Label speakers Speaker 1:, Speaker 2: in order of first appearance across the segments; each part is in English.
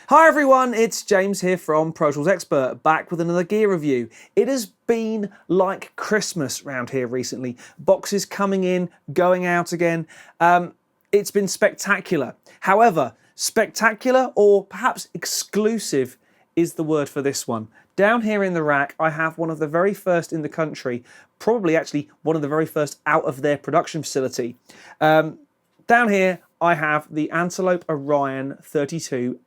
Speaker 1: Hi everyone, it's James here from Pro Tools Expert, back with another gear review. It has been like Christmas round here recently. Boxes coming in, going out again. It's been spectacular. However, spectacular or perhaps exclusive is the word for this one. Down here in the rack, I have one of the very first in the country, probably actually one of the very first out of their production facility. Down here, I have the Antelope Orion32HD.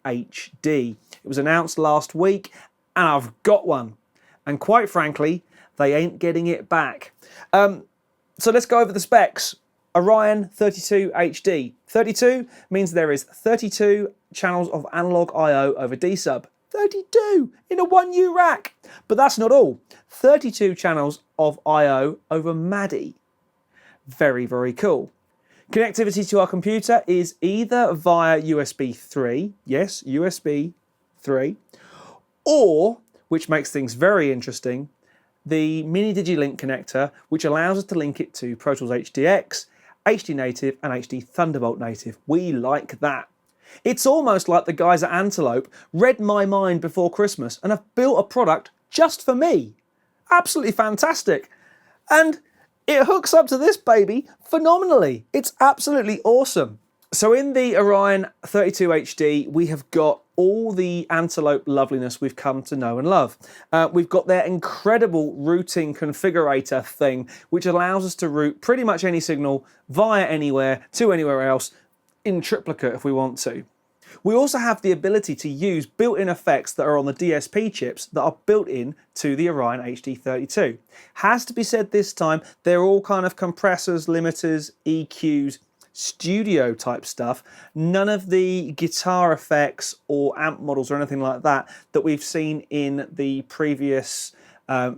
Speaker 1: It was announced last week, and I've got one. And quite frankly, they ain't getting it back. So let's go over the specs. Orion32HD. 32 means there is 32 channels of analog I/O over D-sub. 32 in a 1U rack. But that's not all. 32 channels of I/O over MADI. Very, very cool. Connectivity to our computer is either via USB 3, yes, USB 3, or, which makes things very interesting, the Mini Digilink connector, which allows us to link it to Pro Tools HDX, HD Native, and HD Thunderbolt Native. We like that. It's almost like the guys at Antelope read my mind before Christmas and have built a product just for me. Absolutely fantastic. And it hooks up to this baby phenomenally. It's absolutely awesome. So in the Orion32HD, we have got all the Antelope loveliness we've come to know and love. We've got their incredible routing configurator thing, which allows us to route pretty much any signal via anywhere to anywhere else in triplicate if we want to. We also have the ability to use built-in effects that are on the DSP chips that are built in to the Orion HD32. Has to be said this time, they're all kind of compressors, limiters, EQs, studio type stuff. None of the guitar effects or amp models or anything like that that we've seen in the previous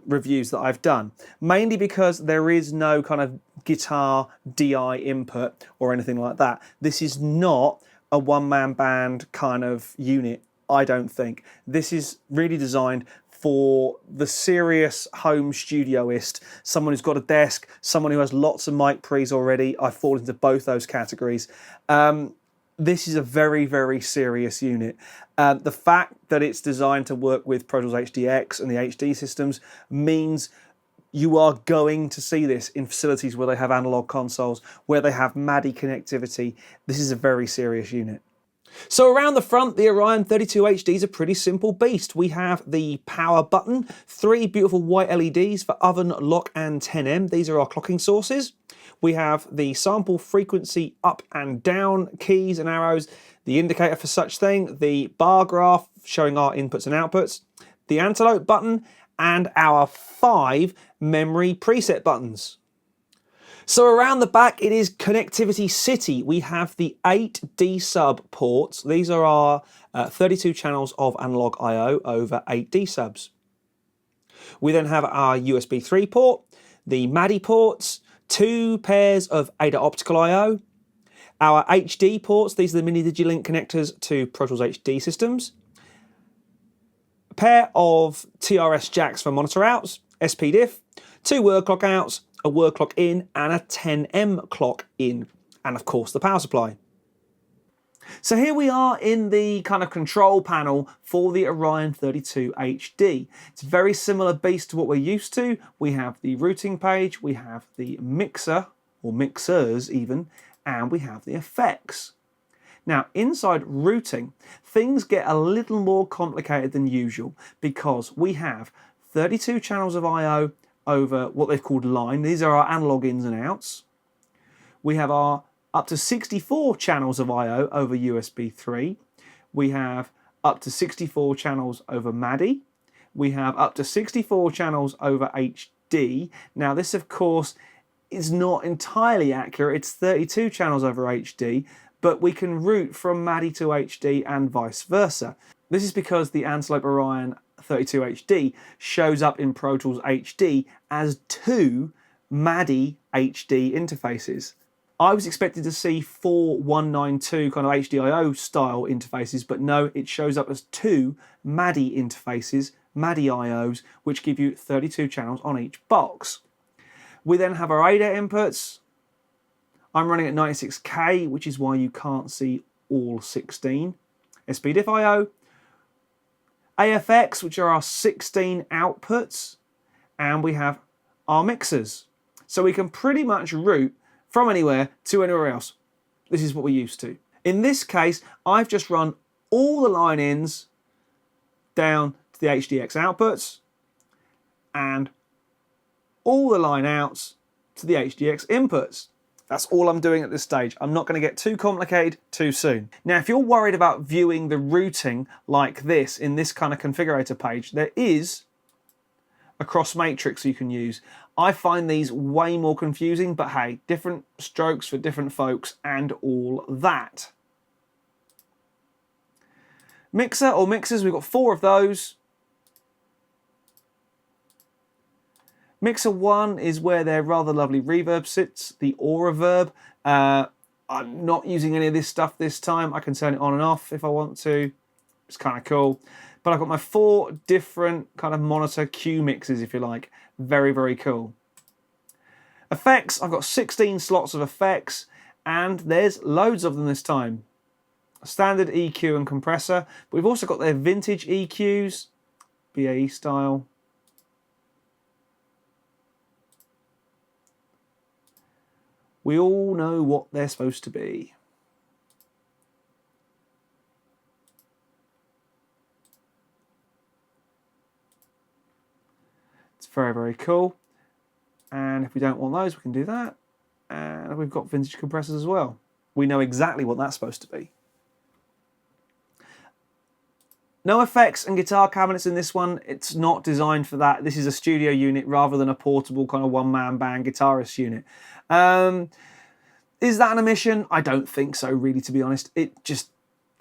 Speaker 1: reviews that I've done. Mainly because there is no kind of guitar DI input or anything like that. This is not a one-man band kind of unit, I don't think. This is really designed for the serious home studioist, someone who's got a desk, someone who has lots of mic pre's already. I fall into both those categories. This is a very, very serious unit. The fact that it's designed to work with Pro Tools HDX and the HD systems means you are going to see this in facilities where they have analog consoles, where they have MADI connectivity. This is a very serious unit. So around the front, the Orion32HD is a pretty simple beast. We have the power button, 3 beautiful white LEDs for oven, lock and 10M. These are our clocking sources. We have the sample frequency up and down keys and arrows, the indicator for such thing, the bar graph showing our inputs and outputs, the Antelope button, and our 5 memory preset buttons. So around the back, it is Connectivity City. We have the 8 D-sub ports. These are our 32 channels of analog I/O over 8 D-subs. We then have our USB 3 port, the MADI ports, 2 pairs of ADA optical I/O, our HD ports. These are the Mini Digilink connectors to Pro Tools HD systems, a pair of TRS jacks for monitor outs, SPDIF, 2 word clock outs, a word clock in, and a 10M clock in, and of course the power supply. So here we are in the kind of control panel for the Orion32HD. It's a very similar beast to what we're used to. We have the routing page, we have the mixer, or mixers even, and we have the effects. Now, inside routing, things get a little more complicated than usual because we have 32 channels of I/O over what they've called line. These are our analog ins and outs. We have our up to 64 channels of I/O over USB 3. We have up to 64 channels over MADI. We have up to 64 channels over HD. Now, this, of course, is not entirely accurate. It's 32 channels over HD, but we can route from MADI to HD and vice versa. This is because the Antelope Orion32HD shows up in Pro Tools HD as 2 MADI HD interfaces. I was expected to see 4 192 kind of HDIO style interfaces, but no, it shows up as 2 MADI interfaces, MADI IOs, which give you 32 channels on each box. We then have our ADA inputs. I'm running at 96K, which is why you can't see all 16. SPDIF IO, AFX, which are our 16 outputs, and we have our mixers. So we can pretty much route from anywhere to anywhere else. This is what we're used to. In this case, I've just run all the line ins down to the HDX outputs and all the line outs to the HDX inputs. That's all I'm doing at this stage. I'm not going to get too complicated too soon. Now, if you're worried about viewing the routing like this in this kind of configurator page, there is a cross matrix you can use. I find these way more confusing, but hey, different strokes for different folks and all that. Mixer or mixers, we've got 4 of those. Mixer 1 is where their rather lovely reverb sits, the Aura verb. I'm not using any of this stuff this time. I can turn it on and off if I want to. It's kind of cool. But I've got my 4 different kind of monitor Q mixes, if you like. Very, very cool. Effects, I've got 16 slots of effects, and there's loads of them this time. Standard EQ and compressor, but we've also got their vintage EQs, BAE style. We all know what they're supposed to be. It's very, very cool. And if we don't want those, we can do that. And we've got vintage compressors as well. We know exactly what that's supposed to be. No effects and guitar cabinets in this one. It's not designed for that. This is a studio unit rather than a portable kind of one-man band guitarist unit. Is that an omission? I don't think so, really, to be honest. It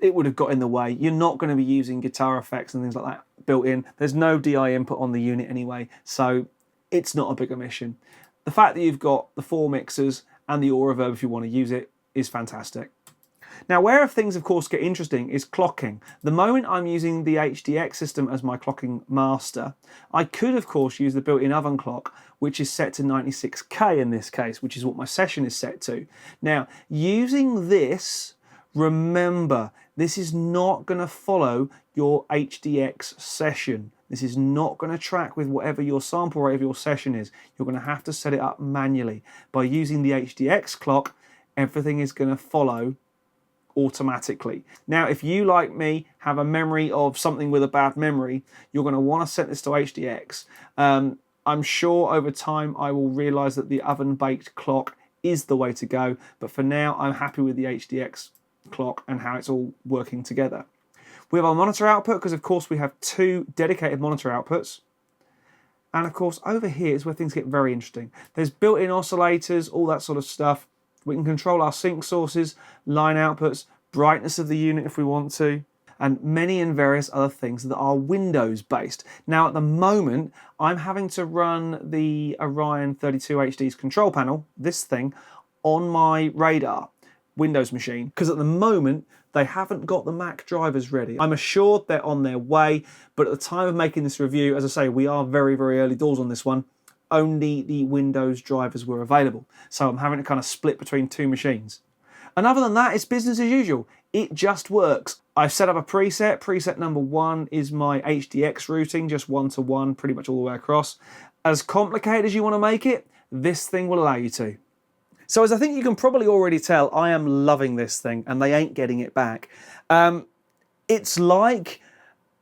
Speaker 1: would have got in the way. You're not going to be using guitar effects and things like that built in. There's no DI input on the unit anyway, so it's not a big omission. The fact that you've got the 4 mixers and the Aura verb if you want to use it is fantastic. Now, where things, of course, get interesting is clocking. The moment I'm using the HDX system as my clocking master, I could, of course, use the built-in oven clock, which is set to 96K in this case, which is what my session is set to. Now, using this, remember, this is not going to follow your HDX session. This is not going to track with whatever your sample rate of your session is. You're going to have to set it up manually. By using the HDX clock, everything is going to follow automatically. Now, if you, like me, have a memory of something with a bad memory, you're going to want to set this to HDX. I'm sure over time I will realize that the oven-baked clock is the way to go, but for now I'm happy with the HDX clock and how it's all working together. We have our monitor output because, of course, we have 2 dedicated monitor outputs. And, of course, over here is where things get very interesting. There's built-in oscillators, all that sort of stuff. We can control our sync sources, line outputs, brightness of the unit if we want to, and many and various other things that are Windows based. Now at the moment, I'm having to run the Orion32HD's control panel, this thing, on my radar Windows machine, because at the moment, they haven't got the Mac drivers ready. I'm assured they're on their way, but at the time of making this review, as I say, we are very, very early doors on this one. Only the Windows drivers were available. So I'm having to kind of split between 2 machines. And other than that, it's business as usual. It just works. I've set up a preset. Preset number 1 is my HDX routing, just 1-to-1, pretty much all the way across. As complicated as you want to make it, this thing will allow you to. So as I think you can probably already tell, I am loving this thing and they ain't getting it back. It's like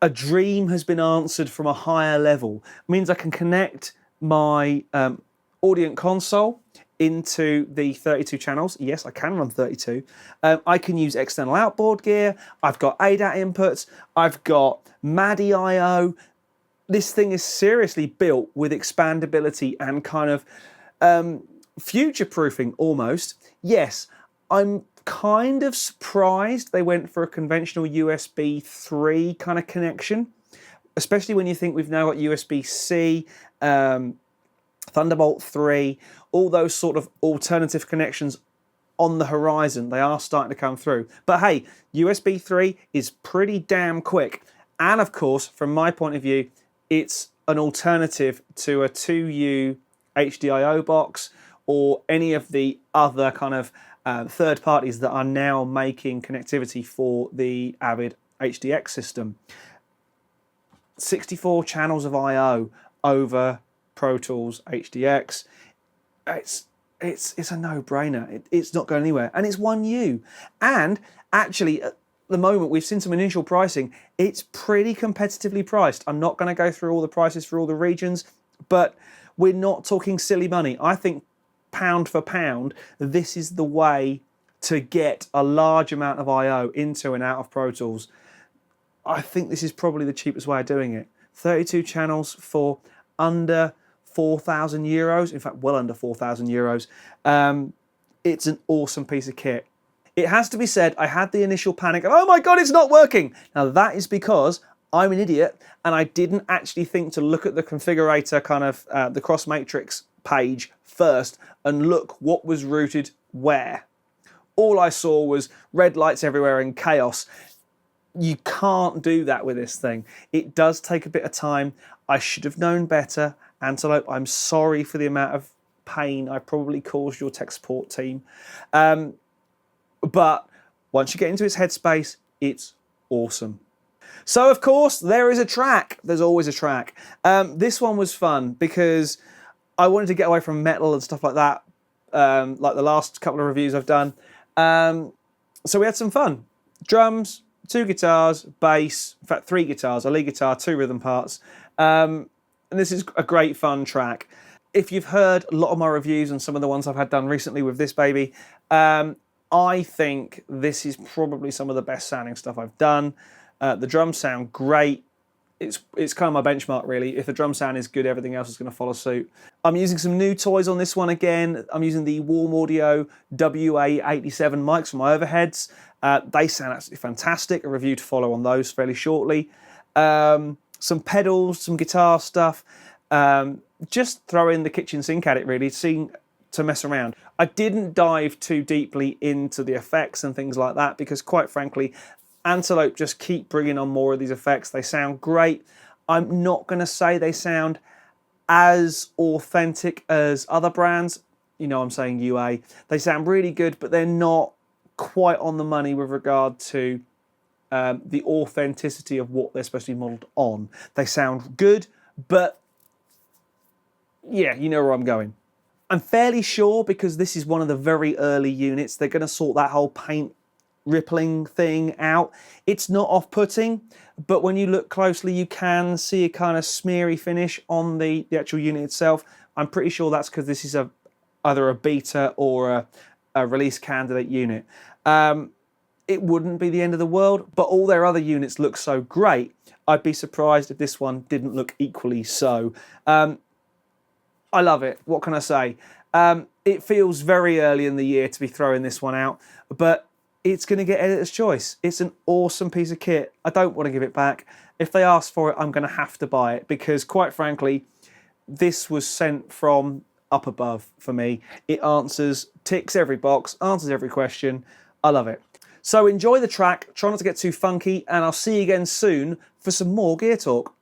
Speaker 1: a dream has been answered from a higher level. It means I can connect my Audient console into the 32 channels. Yes, I can run 32. I can use external outboard gear. I've got ADAT inputs. I've got MADI I/O. This thing is seriously built with expandability and kind of future-proofing almost. Yes, I'm kind of surprised they went for a conventional USB 3 kind of connection, especially when you think we've now got USB-C, Thunderbolt 3, all those sort of alternative connections on the horizon. They are starting to come through. But hey, USB 3 is pretty damn quick. And of course, from my point of view, it's an alternative to a 2U HDIO box or any of the other kind of third parties that are now making connectivity for the Avid HDX system. 64 channels of I/O over Pro Tools HDX. It's a no-brainer. It's not going anywhere, and it's 1U. And actually, at the moment, we've seen some initial pricing. It's pretty competitively priced. I'm not going to go through all the prices for all the regions, but we're not talking silly money. I think pound for pound, this is the way to get a large amount of I/O into and out of Pro Tools. I think this is probably the cheapest way of doing it. 32 channels for under €4,000, in fact, well under €4,000. It's an awesome piece of kit. It has to be said, I had the initial panic of, oh my God, it's not working. Now that is because I'm an idiot and I didn't actually think to look at the configurator kind of the cross matrix page first and look what was routed where. All I saw was red lights everywhere and chaos. You can't do that with this thing. It does take a bit of time. I should have known better. Antelope, I'm sorry for the amount of pain I probably caused your tech support team. But once you get into its headspace, it's awesome. So, of course, there is a track. There's always a track. This one was fun because I wanted to get away from metal and stuff like that, like the last couple of reviews I've done. So we had some fun. Drums, 2 guitars, bass, in fact 3 guitars, a lead guitar, 2 rhythm parts. And this is a great fun track. If you've heard a lot of my reviews and some of the ones I've had done recently with this baby, I think this is probably some of the best sounding stuff I've done. The drums sound great. It's kind of my benchmark, really. If the drum sound is good, everything else is going to follow suit. I'm using some new toys on this one again. I'm using the Warm Audio WA87 mics for my overheads. They sound absolutely fantastic. A review to follow on those fairly shortly. Some pedals, some guitar stuff. Just throwing the kitchen sink at it, really, to mess around. I didn't dive too deeply into the effects and things like that because, quite frankly, Antelope just keep bringing on more of these effects. They sound great. I'm not going to say they sound as authentic as other brands. You know, I'm saying UA. They sound really good, but they're not quite on the money with regard to the authenticity of what they're supposed to be modelled on. They sound good, but yeah, you know where I'm going. I'm fairly sure, because this is one of the very early units, they're going to sort that whole paint rippling thing out. It's not off-putting, but when you look closely, you can see a kind of smeary finish on the actual unit itself. I'm pretty sure that's because this is either a beta or a release candidate unit. It wouldn't be the end of the world, but all their other units look so great. I'd be surprised if this one didn't look equally so. I love it. What can I say? It feels very early in the year to be throwing this one out, but it's going to get editor's choice. It's an awesome piece of kit. I don't want to give it back. If they ask for it, I'm going to have to buy it because, quite frankly, this was sent from up above for me. It ticks every box, answers every question. I love it. So enjoy the track. Try not to get too funky, and I'll see you again soon for some more gear talk.